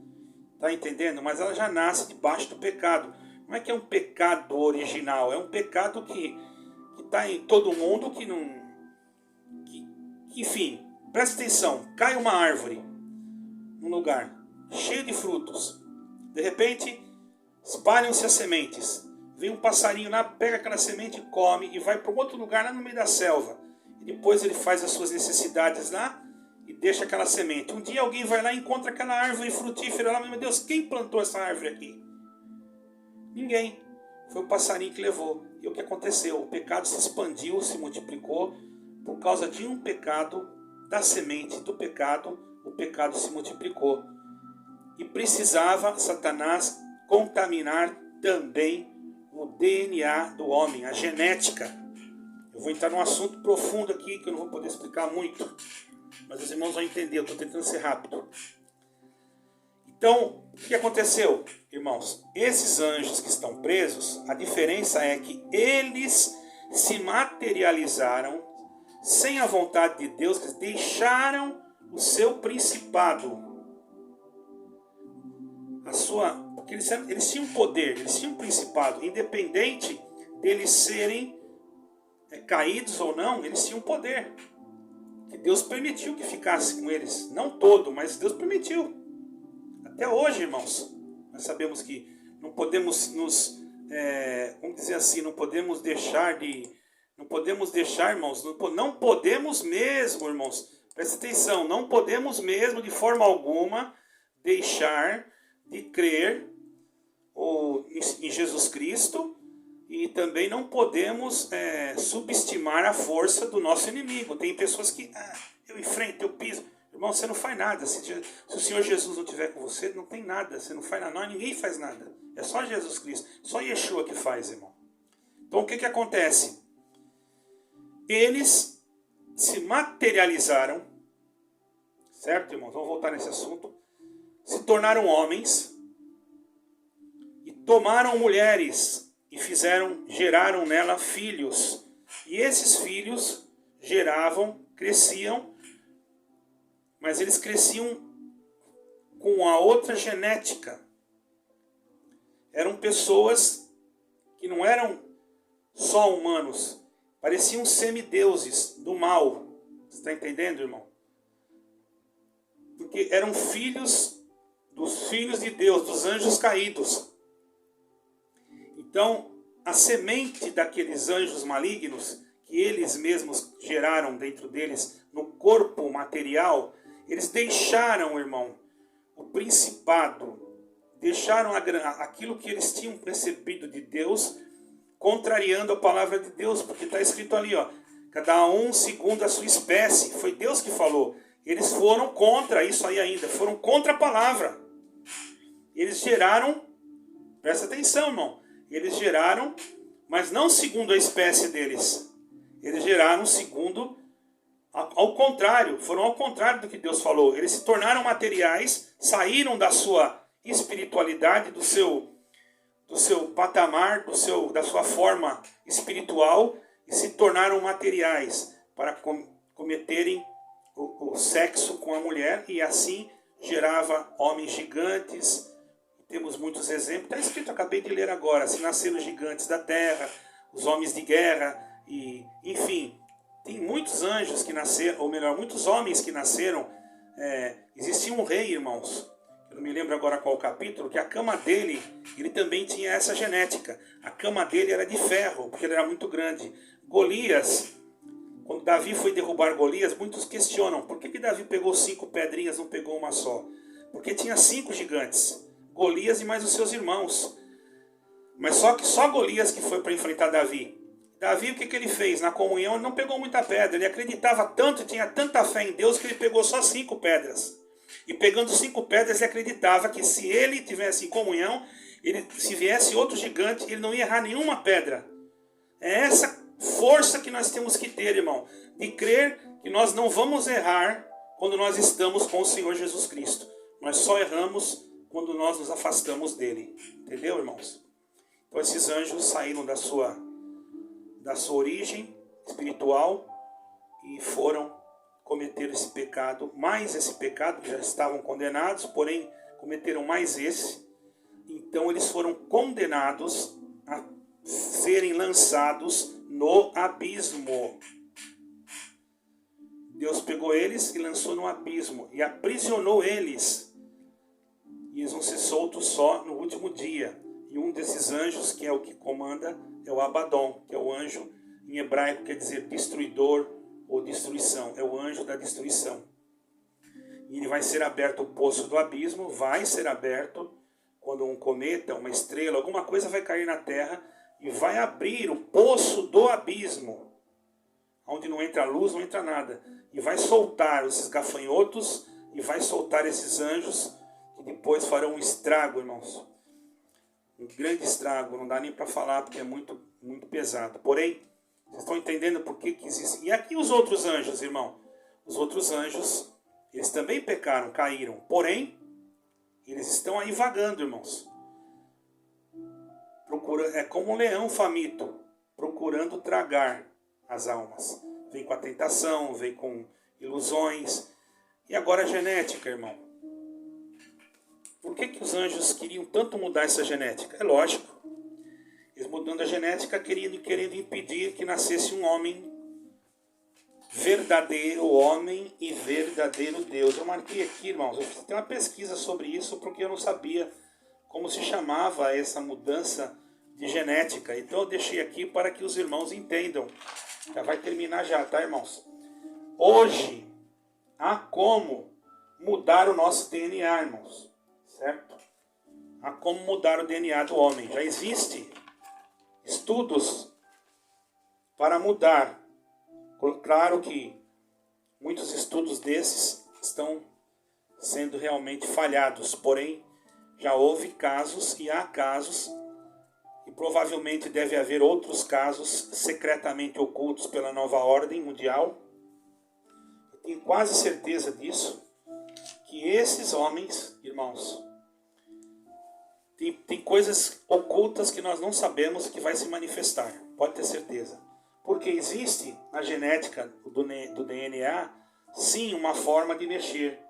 tá entendendo? Mas ela já nasce debaixo do pecado. Não é que é um pecado original, é um pecado que está em todo mundo, enfim, presta atenção, cai uma árvore num lugar cheio de frutos, de repente espalham-se as sementes, vem um passarinho lá, pega aquela semente e come, e vai para um outro lugar lá no meio da selva, e depois ele faz as suas necessidades lá e deixa aquela semente. Um dia alguém vai lá e encontra aquela árvore frutífera lá, meu Deus, quem plantou essa árvore aqui? Ninguém. Foi o passarinho que levou. E o que aconteceu? O pecado se expandiu, se multiplicou. Por causa de um pecado, da semente do pecado, o pecado se multiplicou. E precisava Satanás contaminar também o DNA do homem, a genética. Eu vou entrar num assunto profundo aqui, que eu não vou poder explicar muito, mas os irmãos vão entender, eu estou tentando ser rápido. Então, o que aconteceu, irmãos? Esses anjos que estão presos, a diferença é que eles se materializaram sem a vontade de Deus, que deixaram o seu principado. Porque eles tinham poder, eles tinham um principado, independente deles serem caídos ou não, eles tinham poder. Que Deus permitiu que ficasse com eles. Não todo, mas Deus permitiu. Até hoje, irmãos, nós sabemos que não podemos vamos dizer assim, não podemos deixar, irmãos, não podemos mesmo, irmãos, presta atenção, não podemos mesmo de forma alguma deixar de crer em Jesus Cristo, e também não podemos subestimar a força do nosso inimigo. Tem pessoas que, eu enfrento, eu piso. Irmão, você não faz nada. Se o Senhor Jesus não estiver com você, não tem nada. Você não faz nada. Ninguém faz nada. É só Jesus Cristo. Só Yeshua que faz, irmão. Então o que acontece? Eles se materializaram. Certo, irmãos? Vamos voltar nesse assunto. Se tornaram homens. E tomaram mulheres. E geraram nela filhos. E esses filhos cresciam. Mas eles cresciam com a outra genética. Eram pessoas que não eram só humanos. Pareciam semideuses do mal. Você está entendendo, irmão? Porque eram filhos dos filhos de Deus, dos anjos caídos. Então, a semente daqueles anjos malignos, que eles mesmos geraram dentro deles, no corpo material, eles deixaram, irmão, o principado, deixaram aquilo que eles tinham recebido de Deus, contrariando a palavra de Deus, porque está escrito ali, cada um segundo a sua espécie, foi Deus que falou. Eles foram contra isso aí ainda, foram contra a palavra. Eles geraram, presta atenção, irmão, eles geraram, mas não segundo a espécie deles, eles geraram segundo ao contrário, foram ao contrário do que Deus falou. Eles se tornaram materiais, saíram da sua espiritualidade, do seu patamar, da sua forma espiritual, e se tornaram materiais para cometerem o sexo com a mulher, e assim gerava homens gigantes. Temos muitos exemplos. Está escrito, acabei de ler agora, se nasceram gigantes da terra, os homens de guerra, e enfim... Tem muitos anjos que nasceram, ou melhor, muitos homens que nasceram. Existia um rei, irmãos, eu não me lembro agora qual capítulo, que a cama dele, ele também tinha essa genética. A cama dele era de ferro, porque ele era muito grande. Golias, Davi foi derrubar Golias, muitos questionam, por que Davi pegou 5 pedrinhas, não pegou uma só? Porque tinha 5 gigantes, Golias e mais os seus irmãos. Mas só Golias que foi para enfrentar Davi. Davi, o que ele fez? Na comunhão ele não pegou muita pedra, ele acreditava tanto, tinha tanta fé em Deus que ele pegou só 5 pedras. E pegando 5 pedras, ele acreditava que se ele tivesse em comunhão, se viesse outro gigante, ele não ia errar nenhuma pedra. É essa força que nós temos que ter, irmão, de crer que nós não vamos errar quando nós estamos com o Senhor Jesus Cristo. Nós só erramos quando nós nos afastamos dele. Entendeu, irmãos? Então esses anjos saíram da sua origem espiritual e foram cometer esse pecado, mais esse pecado, que já estavam condenados, porém cometeram mais esse. Então eles foram condenados a serem lançados no abismo. Deus pegou eles e lançou no abismo e aprisionou eles. E eles vão ser soltos só no último dia. E um desses anjos, que é o que comanda, é o Abaddon, que é o anjo em hebraico, quer dizer destruidor ou destruição. É o anjo da destruição. E ele vai ser aberto o poço do abismo, vai ser aberto quando um cometa, uma estrela, alguma coisa vai cair na terra e vai abrir o poço do abismo, onde não entra luz, não entra nada. E vai soltar esses gafanhotos e vai soltar esses anjos que depois farão um estrago, irmãos. Um grande estrago, não dá nem para falar porque é muito, muito pesado. Porém, vocês estão entendendo por que existe. E aqui os outros anjos, irmão. Os outros anjos, eles também pecaram, caíram. Porém, eles estão aí vagando, irmãos. É como um leão faminto, procurando tragar as almas. Vem com a tentação, vem com ilusões. E agora a genética, irmão. Por que os anjos queriam tanto mudar essa genética? É lógico. Eles mudando a genética, querendo impedir que nascesse um homem verdadeiro homem e verdadeiro Deus. Eu marquei aqui, irmãos, eu fiz uma pesquisa sobre isso porque eu não sabia como se chamava essa mudança de genética. Então eu deixei aqui para que os irmãos entendam. Já vai terminar já, tá, irmãos? Hoje, há como mudar o nosso DNA, irmãos. Certo? Há como mudar o DNA do homem. Já existem estudos para mudar. Claro que muitos estudos desses estão sendo realmente falhados. Porém, já houve casos e há casos. E provavelmente deve haver outros casos secretamente ocultos pela nova ordem mundial. Eu tenho quase certeza disso. Que esses homens, irmãos, tem coisas ocultas que nós não sabemos e que vai se manifestar. Pode ter certeza. Porque existe na genética do DNA, sim, uma forma de mexer.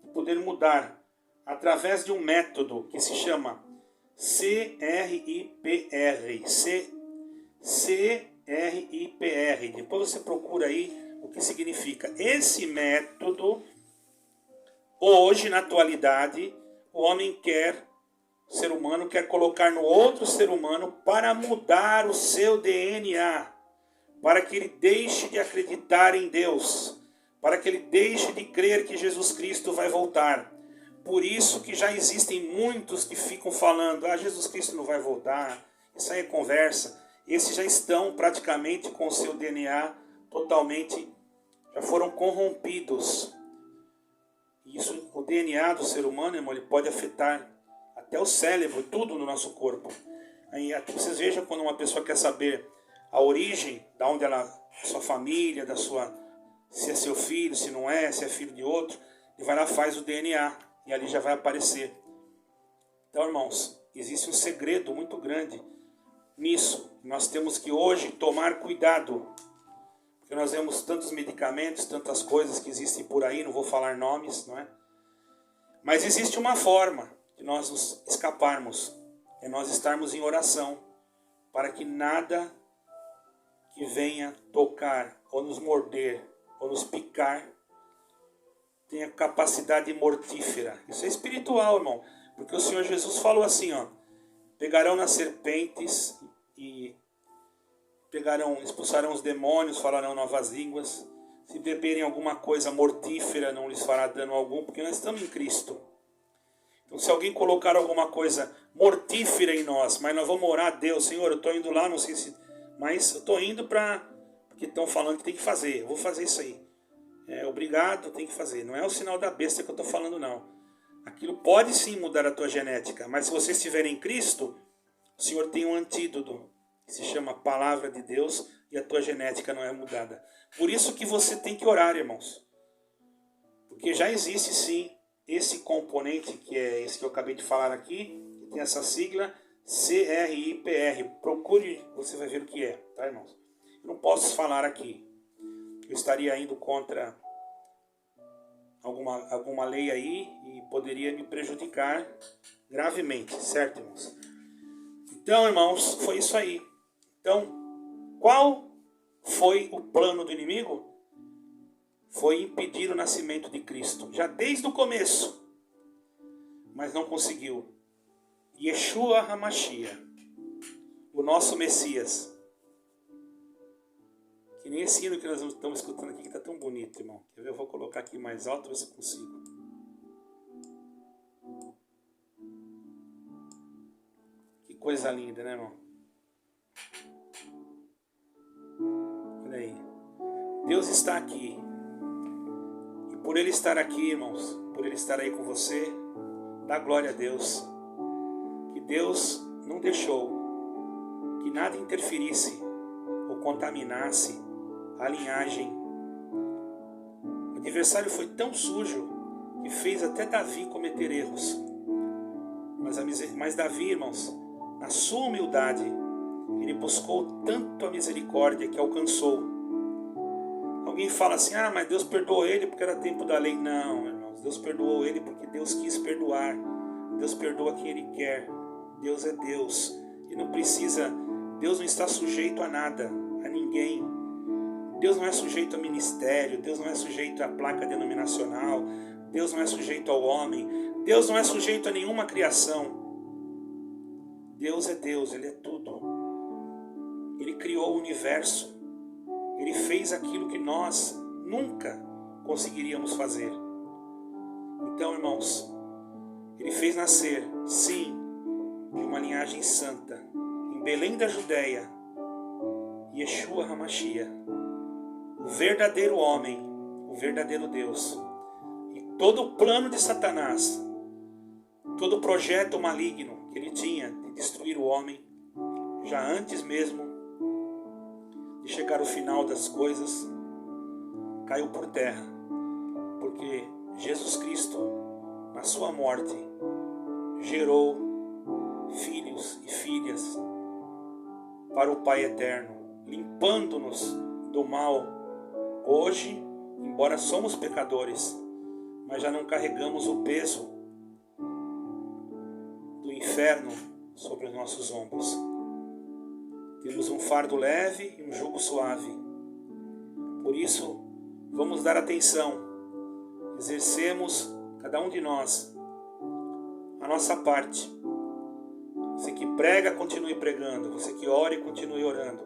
De poder mudar através de um método que se chama CRIPR. CRIPR. Depois você procura aí o que significa. Esse método, hoje, na atualidade, o ser humano quer colocar no outro ser humano para mudar o seu DNA, para que ele deixe de acreditar em Deus, para que ele deixe de crer que Jesus Cristo vai voltar. Por isso que já existem muitos que ficam falando, Jesus Cristo não vai voltar, isso aí é conversa. Esses já estão praticamente com o seu DNA totalmente, já foram corrompidos. Isso, o DNA do ser humano, irmão, ele pode afetar até o cérebro, tudo no nosso corpo. Aí aqui vocês vejam quando uma pessoa quer saber a origem, da onde ela, sua família, se é seu filho, se não é, se é filho de outro, ele vai lá e faz o DNA e ali já vai aparecer. Então, irmãos, existe um segredo muito grande nisso. Nós temos que hoje tomar cuidado, porque nós vemos tantos medicamentos, tantas coisas que existem por aí, não vou falar nomes, não é? Mas existe uma forma de nós nos escaparmos, é nós estarmos em oração, para que nada que venha tocar, ou nos morder, ou nos picar, tenha capacidade mortífera. Isso é espiritual, irmão, porque o Senhor Jesus falou assim, pegarão nas serpentes e expulsarão os demônios, falarão novas línguas. Se beberem alguma coisa mortífera, não lhes fará dano algum, porque nós estamos em Cristo. Então, se alguém colocar alguma coisa mortífera em nós, mas nós vamos orar a Deus, Senhor, eu estou indo lá, não sei se... Mas eu estou indo porque estão falando que tem que fazer, eu vou fazer isso aí. Obrigado, tem que fazer. Não é o sinal da besta que eu estou falando, não. Aquilo pode sim mudar a tua genética, mas se você estiver em Cristo, o Senhor tem um antídoto, que se chama Palavra de Deus, e a tua genética não é mudada. Por isso que você tem que orar, irmãos. Porque já existe sim esse componente, que é esse que eu acabei de falar aqui, que tem essa sigla CRIPR. Procure, você vai ver o que é, tá, irmãos? Eu não posso falar aqui. Eu estaria indo contra alguma lei aí e poderia me prejudicar gravemente, certo, irmãos? Então, irmãos, foi isso aí. Então, qual foi o plano do inimigo? Foi impedir o nascimento de Cristo, já desde o começo, mas não conseguiu. Yeshua HaMashiach, o nosso Messias, que nem esse hino que nós estamos escutando aqui, que está tão bonito, irmão. Quer ver? Eu vou colocar aqui mais alto, ver se eu consigo. Que coisa linda, né, irmão? Olha aí. Deus está aqui. E por Ele estar aqui, irmãos, por Ele estar aí com você, dá glória a Deus. Que Deus não deixou que nada interferisse ou contaminasse a linhagem. O adversário foi tão sujo que fez até Davi cometer erros. Mas Davi, irmãos, na sua humildade, ele buscou tanto a misericórdia que alcançou. Alguém fala assim, mas Deus perdoou ele porque era tempo da lei. Não, irmãos, Deus perdoou ele porque Deus quis perdoar. Deus perdoa quem Ele quer. Deus é Deus. E não precisa, Deus não está sujeito a nada, a ninguém. Deus não é sujeito a ministério, Deus não é sujeito à placa denominacional, Deus não é sujeito ao homem, Deus não é sujeito a nenhuma criação. Deus é Deus, Ele é tudo. Ele criou o universo. Ele fez aquilo que nós nunca conseguiríamos fazer. Então, irmãos, Ele fez nascer, sim, de uma linhagem santa, em Belém da Judéia, Yeshua HaMashiach, o verdadeiro homem, o verdadeiro Deus. E todo o plano de Satanás, todo o projeto maligno que ele tinha de destruir o homem, já antes mesmo de chegar ao final das coisas, caiu por terra, porque Jesus Cristo, na sua morte, gerou filhos e filhas para o Pai Eterno, limpando-nos do mal. Hoje, embora somos pecadores, mas já não carregamos o peso do inferno sobre os nossos ombros. Temos um fardo leve e um jugo suave. Por isso, vamos dar atenção. Exercemos, cada um de nós, a nossa parte. Você que prega, continue pregando. Você que ore, continue orando.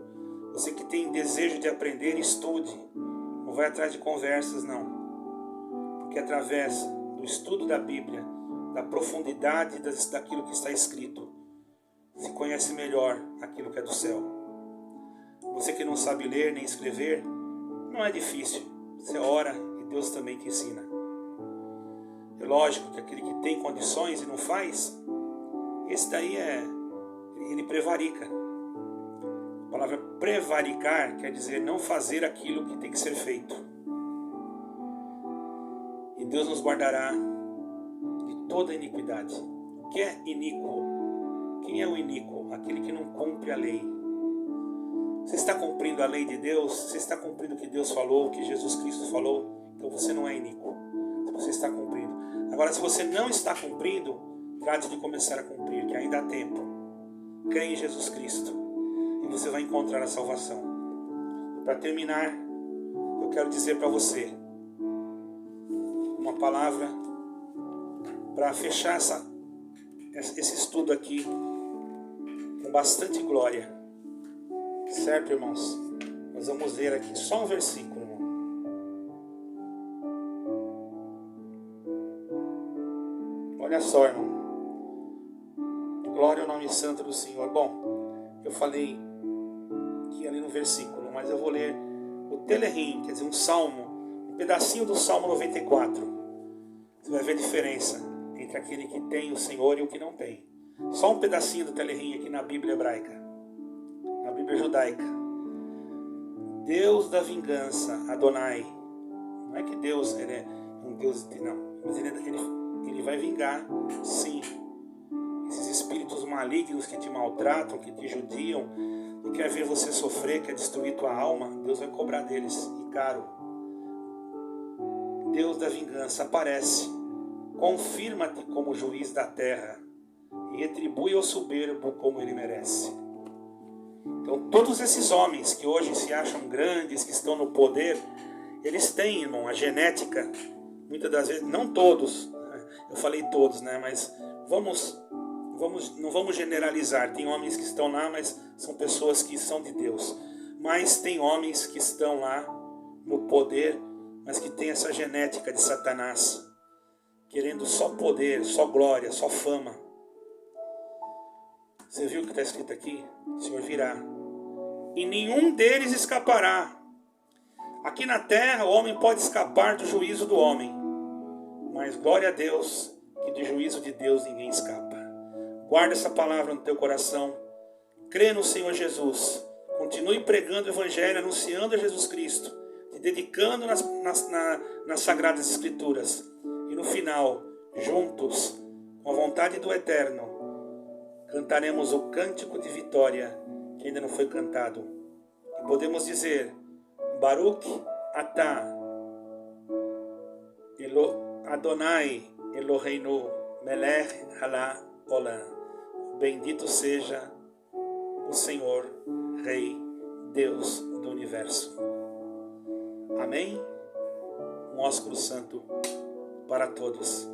Você que tem desejo de aprender, estude. Não vai atrás de conversas, não. Porque através do estudo da Bíblia, da profundidade daquilo que está escrito, se conhece melhor aquilo que é do céu. Você que não sabe ler nem escrever, não é difícil. Você ora e Deus também te ensina. É lógico que aquele que tem condições e não faz, esse daí ele prevarica. A palavra prevaricar quer dizer não fazer aquilo que tem que ser feito. E Deus nos guardará de toda iniquidade. O que é iníquo? Quem é o iníquo? Aquele que não cumpre a lei. Você está cumprindo a lei de Deus? Você está cumprindo o que Deus falou, o que Jesus Cristo falou? Então você não é iníquo. Você está cumprindo. Agora, se você não está cumprindo, trate de começar a cumprir, que ainda há tempo. Creia em Jesus Cristo e você vai encontrar a salvação. Para terminar, eu quero dizer para você uma palavra para fechar esse estudo aqui com bastante glória. Certo, irmãos? Nós vamos ler aqui só um versículo, irmão. Olha só, irmão. Glória ao nome santo do Senhor. Bom, eu falei que ali no versículo, mas eu vou ler o Telehim, quer dizer, um salmo, um pedacinho do Salmo 94. Você vai ver a diferença entre aquele que tem o Senhor e o que não tem. Só um pedacinho do Telehim aqui na Bíblia hebraica, na Bíblia judaica. Deus da vingança, Adonai. Não é que Deus ele é um Deus, não. Mas ele vai vingar, sim. Esses espíritos malignos que te maltratam, que te judiam, e quer ver você sofrer, quer destruir tua alma, Deus vai cobrar deles, e caro. Deus da vingança aparece, confirma-te como juiz da terra, e retribui ao soberbo como ele merece. Então todos esses homens que hoje se acham grandes, que estão no poder, eles têm, irmão, a genética, muitas das vezes, não todos, eu falei todos, né? Mas não vamos generalizar. Tem homens que estão lá, mas são pessoas que são de Deus. Mas tem homens que estão lá no poder, mas que tem essa genética de Satanás, querendo só poder, só glória, só fama. Você viu o que está escrito aqui? O Senhor virá, e nenhum deles escapará. Aqui na terra o homem pode escapar do juízo do homem, mas glória a Deus que do juízo de Deus ninguém escapa. Guarda essa palavra no teu coração. Crê no Senhor Jesus. Continue pregando o Evangelho, anunciando a Jesus Cristo, te dedicando nas Sagradas Escrituras. E no final, juntos, com a vontade do Eterno, cantaremos o cântico de vitória que ainda não foi cantado. E podemos dizer: Baruch atah Adonai Eloheinu melech haolam. Bendito seja o Senhor, Rei, Deus do Universo. Amém? Um ósculo santo para todos.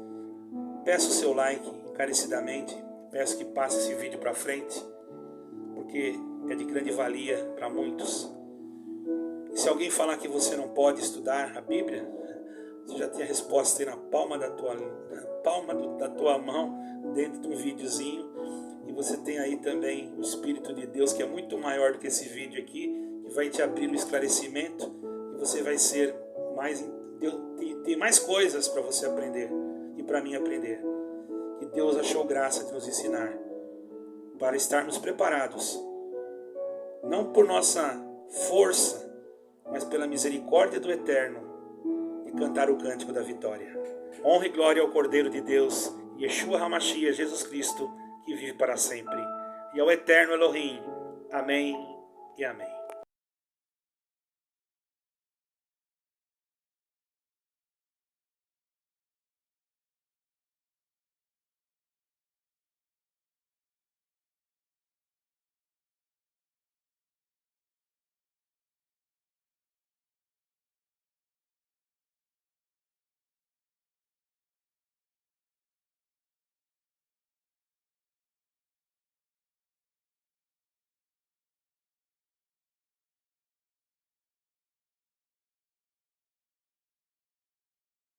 Peço o seu like encarecidamente. Peço que passe esse vídeo para frente, porque é de grande valia para muitos. E se alguém falar que você não pode estudar a Bíblia, você já tem a resposta aí na palma da tua mão, dentro de um videozinho. E você tem aí também o Espírito de Deus, que é muito maior do que esse vídeo aqui, que vai te abrir no esclarecimento, e você vai ser tem mais coisas para você aprender e para mim aprender. Que Deus achou graça de nos ensinar, para estarmos preparados, não por nossa força, mas pela misericórdia do Eterno, e cantar o cântico da vitória. Honra e glória ao Cordeiro de Deus, Yeshua HaMashiach, Jesus Cristo, que vive para sempre, e ao Eterno Elohim. Amém e amém.